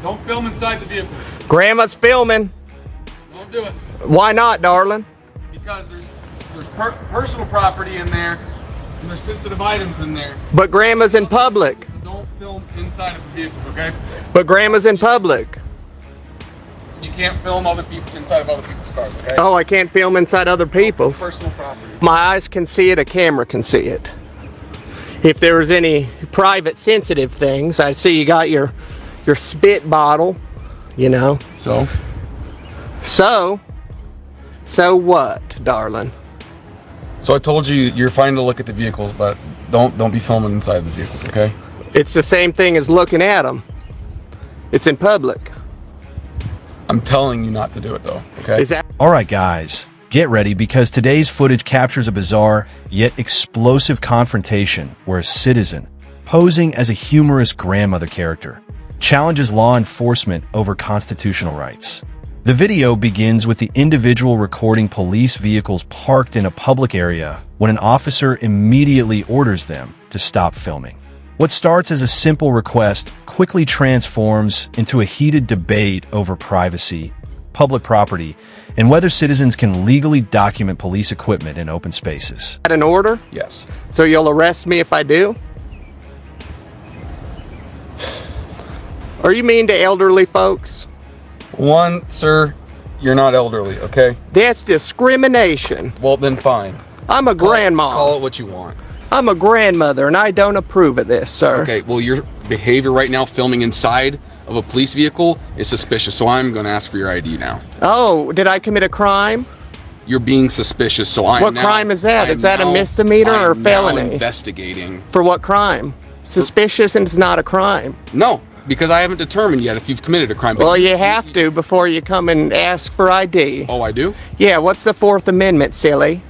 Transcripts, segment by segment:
Don't film inside the vehicle. Grandma's filming. Don't do it. Why not, darling? Because there's personal property in there, and there's sensitive items in there. But Grandma's in public. Don't film inside of the vehicle, okay? But Grandma's in public. You can't film other people inside of other people's cars, okay? Oh, I can't film inside other people's. Personal property. My eyes can see it, a camera can see it. If there was any private sensitive things, I see you got your spit bottle, you know. So what, darling? So I told you you're fine to look at the vehicles, but don't be filming inside the vehicles, okay? It's the same thing as looking at them. It's in public. I'm telling you not to do it though, okay? Is that Alright guys, get ready because today's footage captures a bizarre yet explosive confrontation where a citizen, posing as a humorous grandmother character, challenges law enforcement over constitutional rights. The video begins with the individual recording police vehicles parked in a public area when an officer immediately orders them to stop filming. What starts as a simple request quickly transforms into a heated debate over privacy, public property, and whether citizens can legally document police equipment in open spaces. an order? Yes. So you'll arrest me if I do? Are you mean to elderly folks? One, sir, you're not elderly, okay? That's discrimination. Well, then fine. I'm a grandma. Call it what you want. I'm a grandmother, and I don't approve of this, sir. Okay, well, your behavior right now, filming inside of a police vehicle, is suspicious, so I'm going to ask for your ID now. Oh, did I commit a crime? You're being suspicious, so I'm What crime is that? Is that a misdemeanor or felony? Now investigating. For what crime? Suspicious and it's not a crime. No, because I haven't determined yet if you've committed a crime. Well, you have to before you come and ask for ID. Oh, I do? Yeah, what's the Fourth Amendment, silly?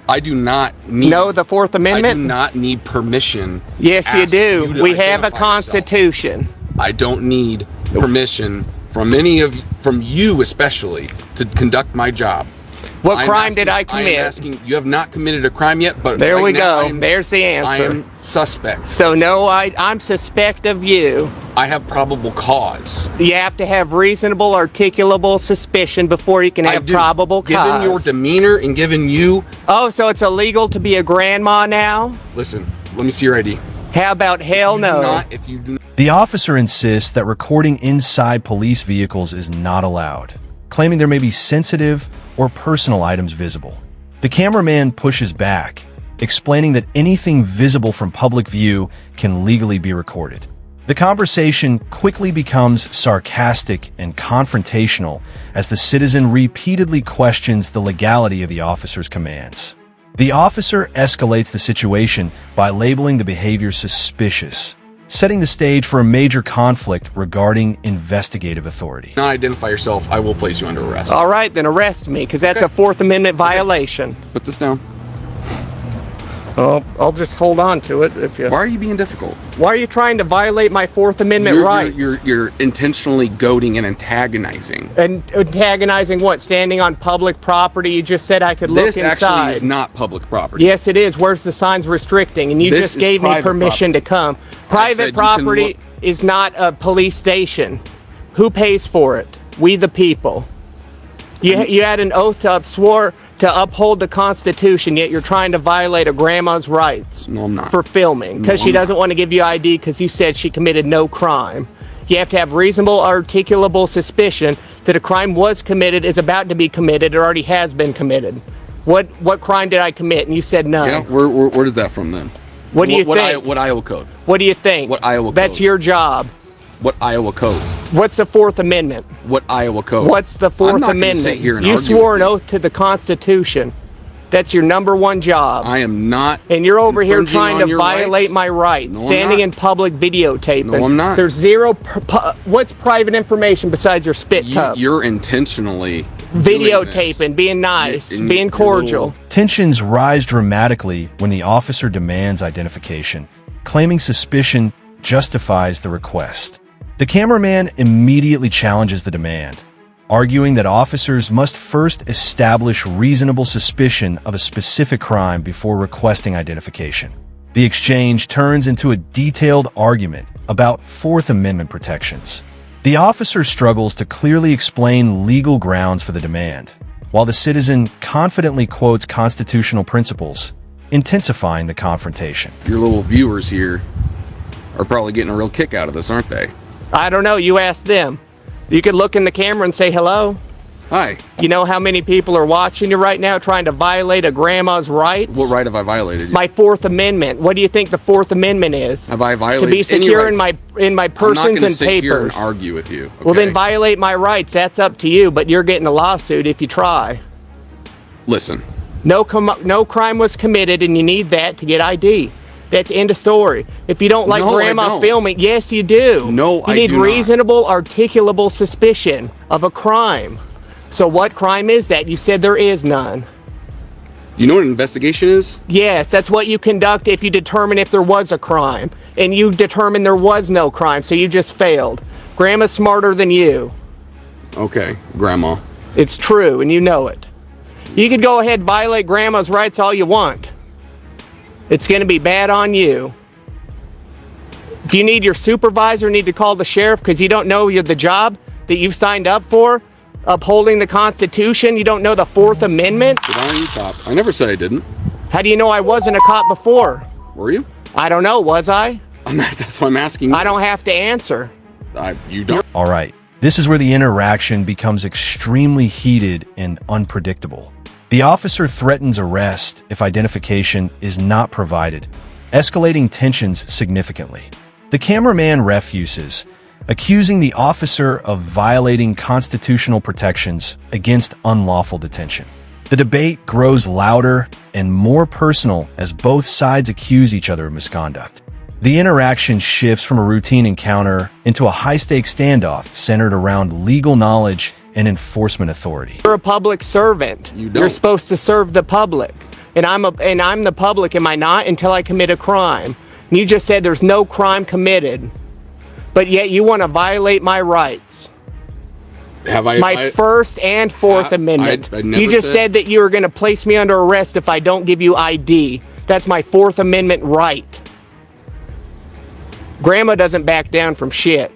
I do not need... No, the Fourth Amendment? I do not need permission. Yes, you do. We have a identify constitution. yourself. I don't need permission from from you especially, to conduct my job. What crime did I commit? I'm asking, you have not committed a crime yet, but There we now go. There's the answer. I am suspect. So no, I'm suspect of you. I have probable cause. You have to have reasonable, articulable suspicion before you can have probable cause. Given your demeanor and given you... Oh, so it's illegal to be a grandma now? Listen, let me see your ID. How about hell no? If you do not... The officer insists that recording inside police vehicles is not allowed, claiming there may be sensitive or personal items visible. The cameraman pushes back, explaining that anything visible from public view can legally be recorded. The conversation quickly becomes sarcastic and confrontational as the citizen repeatedly questions the legality of the officer's commands. The officer escalates the situation by labeling the behavior suspicious, setting the stage for a major conflict regarding investigative authority. Not identify yourself, I will place you under arrest. All right, then arrest me, because that's a Fourth Amendment violation. Put this down. Oh, I'll just hold on to it if you... Why are you being difficult? Why are you trying to violate my Fourth Amendment rights? You're intentionally goading and antagonizing. And antagonizing what? Standing on public property? You just said I could look inside. This actually is not public property. Yes, it is. Where's the signs restricting? And you just gave me permission to come. Private property is not a police station. Who pays for it? We the people. You had an oath swore to uphold the Constitution, yet you're trying to violate a grandma's rights. No, I'm not. For filming, because she doesn't want to give you ID because you said she committed no crime. You have to have reasonable, articulable suspicion that a crime was committed, is about to be committed, or already has been committed. What crime did I commit? And you said none. Yeah, where does that from then? What do you think? What Iowa code? What do you think? What Iowa code? That's your job. What Iowa code? What's the Fourth Amendment? What Iowa code? What's the Fourth Amendment? Sit here and you argue swore with an oath to the Constitution. That's your #1 job. I am not. And you're over here trying to violate rights. my rights. No, standing in public videotaping. No, I'm not. There's zero. What's private information besides your spit cup? You're intentionally videotaping, being nice, being cordial. Tensions rise dramatically when the officer demands identification, claiming suspicion justifies the request. The cameraman immediately challenges the demand, arguing that officers must first establish reasonable suspicion of a specific crime before requesting identification. The exchange turns into a detailed argument about Fourth Amendment protections. The officer struggles to clearly explain legal grounds for the demand, while the citizen confidently quotes constitutional principles, intensifying the confrontation. Your little viewers here are probably getting a real kick out of this, aren't they? I don't know. You ask them. You could look in the camera and say hello. Hi. You know how many people are watching you right now trying to violate a grandma's rights? What right have I violated? My Fourth Amendment. What do you think the Fourth Amendment is? Have I violated to be secure in my persons I'm not and sit here and papers? argue with you. Okay? Well, then violate my rights. That's up to you. But you're getting a lawsuit if you try. Listen. No crime was committed, and you need that to get ID. That's end of story. If you don't like grandma filming, yes, you do. No, I do You need reasonable, articulable suspicion of a crime. So what crime is that? You said there is none. You know what an investigation is? Yes, that's what you conduct if you determine if there was a crime. And you determine there was no crime, so you just failed. Grandma's smarter than you. Okay, grandma. It's true, and you know it. You could go ahead and violate grandma's rights all you want. It's going to be bad on you. If you need your supervisor, need to call the sheriff because you don't know the job that you've signed up for, upholding the Constitution. You don't know the Fourth Amendment. Why are you cop? I never said I didn't. How do you know I wasn't a cop before? Were you? I don't know. Was I? That's why I'm asking you. I don't have to answer. You don't. All right, this is where the interaction becomes extremely heated and unpredictable. The officer threatens arrest if identification is not provided, escalating tensions significantly. The cameraman refuses, accusing the officer of violating constitutional protections against unlawful detention. The debate grows louder and more personal as both sides accuse each other of misconduct. The interaction shifts from a routine encounter into a high-stakes standoff centered around legal knowledge and enforcement authority. You're a public servant. You're supposed to serve the public. And I'm the public, am I not? Until I commit a crime. And you just said there's no crime committed. But yet you want to violate my rights. Have I? My First and Fourth Amendment. I never you just said that you were going to place me under arrest if I don't give you ID. That's my Fourth Amendment right. Grandma doesn't back down from shit.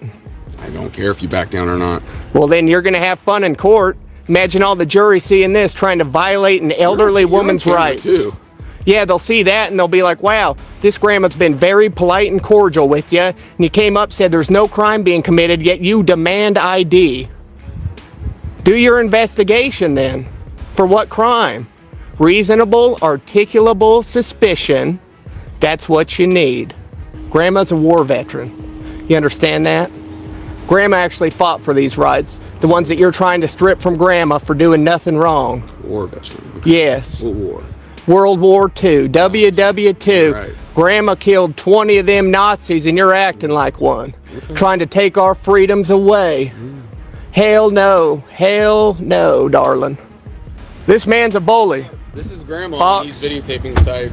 I don't care if you back down or not. Well, then you're going to have fun in court. Imagine all the jury seeing this, trying to violate an elderly woman's rights. Too. Yeah, they'll see that and they'll be like, wow, this grandma's been very polite and cordial with you. And you came up, said there's no crime being committed, yet you demand ID. Do your investigation then. For what crime? Reasonable, articulable suspicion. That's what you need. Grandma's a war veteran. You understand that? Grandma actually fought for these rights. The ones that you're trying to strip from Grandma for doing nothing wrong. War veteran. Okay. Yes. What war? World War II. WW2. Right. Grandma killed 20 of them Nazis and you're acting like one. Okay. Trying to take our freedoms away. Hell no. Hell no, darling. This man's a bully. This is Grandma. Fox. He's videotaping the side.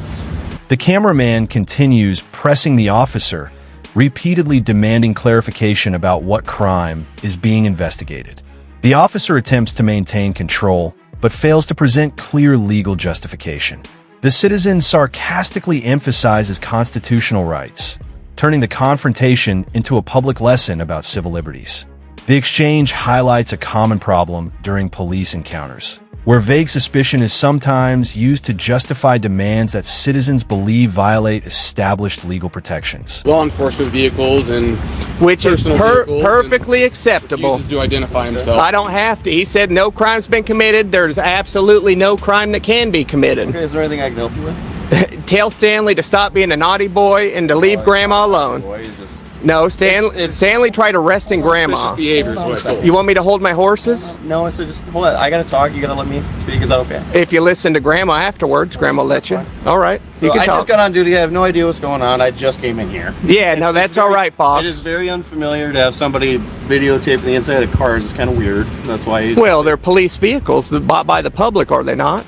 The cameraman continues pressing the officer, repeatedly demanding clarification about what crime is being investigated. The officer attempts to maintain control, but fails to present clear legal justification. The citizen sarcastically emphasizes constitutional rights, turning the confrontation into a public lesson about civil liberties. The exchange highlights a common problem during police encounters, where vague suspicion is sometimes used to justify demands that citizens believe violate established legal protections. Law enforcement vehicles and which is vehicles perfectly acceptable. Refuses to identify himself. I don't have to. He said no crime's been committed. There's absolutely no crime that can be committed. Okay, is there anything I can help you with? Tell Stanley to stop being a naughty boy and to leave Grandma alone. Boy, you just... No, Stanley tried arresting Grandma. Suspicious behavior is what I told You want me to hold my horses? No, so just hold it. I gotta talk. You gotta let me speak. Is that okay? If you listen to Grandma afterwards, Grandma will let you. All right, you So can I talk. just got on duty. I have no idea what's going on. I just came in here. Yeah, no, that's all right, Fox. It is very unfamiliar to have somebody videotaping the inside of cars. It's kind of weird. That's why Well, they're police vehicles bought by the public, are they not?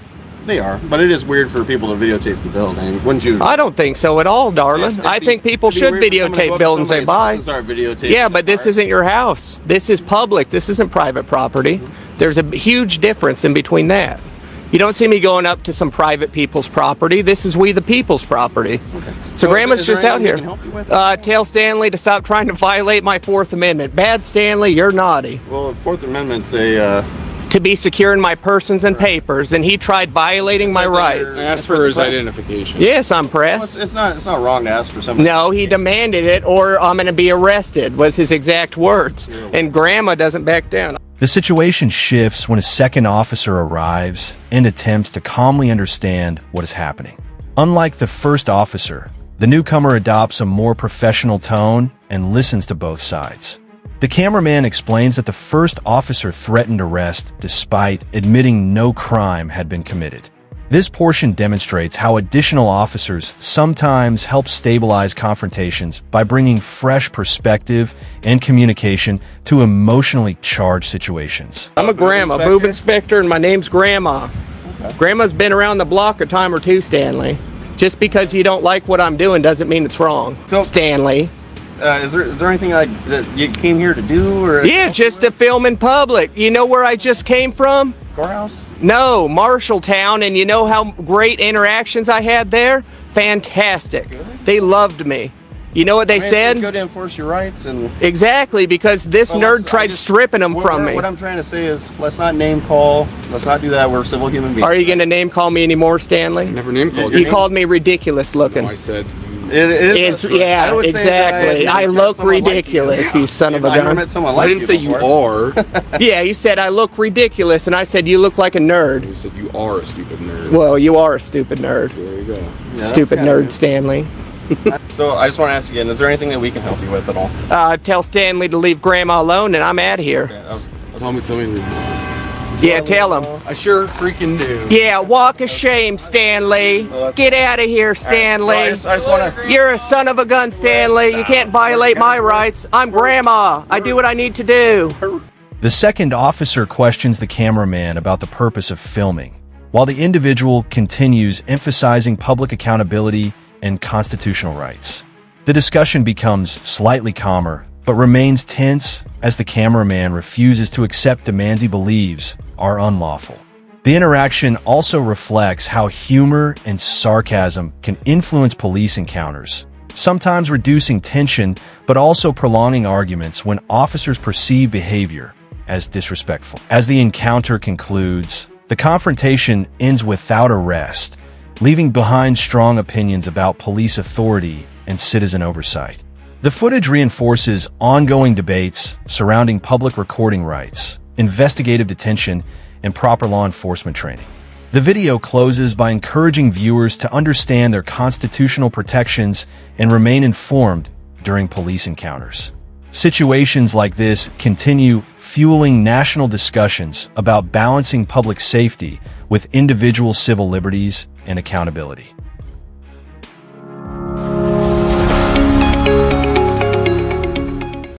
they are. But it is weird for people to videotape the building. Wouldn't you? I don't think so at all, darling. I think people should videotape buildings they buy. Yeah, but this isn't your house. This is public. This isn't private property. There's a huge difference in between that. You don't see me going up to some private people's property. This is we the people's property. Okay. So Grandma's just out here. Tell Stanley to stop trying to violate my Fourth Amendment. Bad Stanley, you're naughty. Well, Fourth Amendment's a... To be secure in my persons and papers, and he tried violating my rights. Asked for his identification. Yes, I'm pressed. Well, it's not wrong to ask for something. No, he demanded it, or I'm going to be arrested, was his exact words. And Grandma doesn't back down. The situation shifts when a second officer arrives and attempts to calmly understand what is happening. Unlike the first officer, the newcomer adopts a more professional tone and listens to both sides. The cameraman explains that the first officer threatened arrest despite admitting no crime had been committed. This portion demonstrates how additional officers sometimes help stabilize confrontations by bringing fresh perspective and communication to emotionally charged situations. I'm a grandma, boob inspector, and my name's Grandma. Okay. Grandma's been around the block a time or two, Stanley. Just because you don't like what I'm doing doesn't mean it's wrong, Stanley. Is there anything like that you came here to do? Or yeah, just to film in public. You know where I just came from? Courthouse? No, Marshalltown, and you know how great interactions I had there? Fantastic. Really? They loved me. You know what they said? It's good to enforce your rights and... Exactly, because this nerd tried stripping them from me. What I'm trying to say is, let's not name call. Let's not do that. We're civil human beings. Are you going to name call me anymore, Stanley? I never name called you. You called me ridiculous looking. No, I said... Yeah, exactly. I look ridiculous, like you son of a gun. I didn't say you are. Yeah, you said I look ridiculous, and I said you look like a nerd. You said you are a stupid nerd. Well, you are a stupid nerd. There you go. Yeah, stupid nerd, Stanley. So I just want to ask again, is there anything that we can help you with at all? Tell Stanley to leave Grandma alone, and I'm out of here. Tell me to leave. Yeah, tell him. I sure freaking do. Yeah, walk of shame, Stanley. Get out of here, Stanley. Right. Well, I just wanna... You're a son of a gun, Stanley. You can't violate my rights. I'm Grandma. I do what I need to do. The second officer questions the cameraman about the purpose of filming, while the individual continues emphasizing public accountability and constitutional rights. The discussion becomes slightly calmer, but remains tense as the cameraman refuses to accept demands he believes are unlawful. The interaction also reflects how humor and sarcasm can influence police encounters, sometimes reducing tension but also prolonging arguments when officers perceive behavior as disrespectful. As the encounter concludes, the confrontation ends without arrest, leaving behind strong opinions about police authority and citizen oversight. The footage reinforces ongoing debates surrounding public recording rights, investigative detention, and proper law enforcement training. The video closes by encouraging viewers to understand their constitutional protections and remain informed during police encounters. Situations like this continue fueling national discussions about balancing public safety with individual civil liberties and accountability.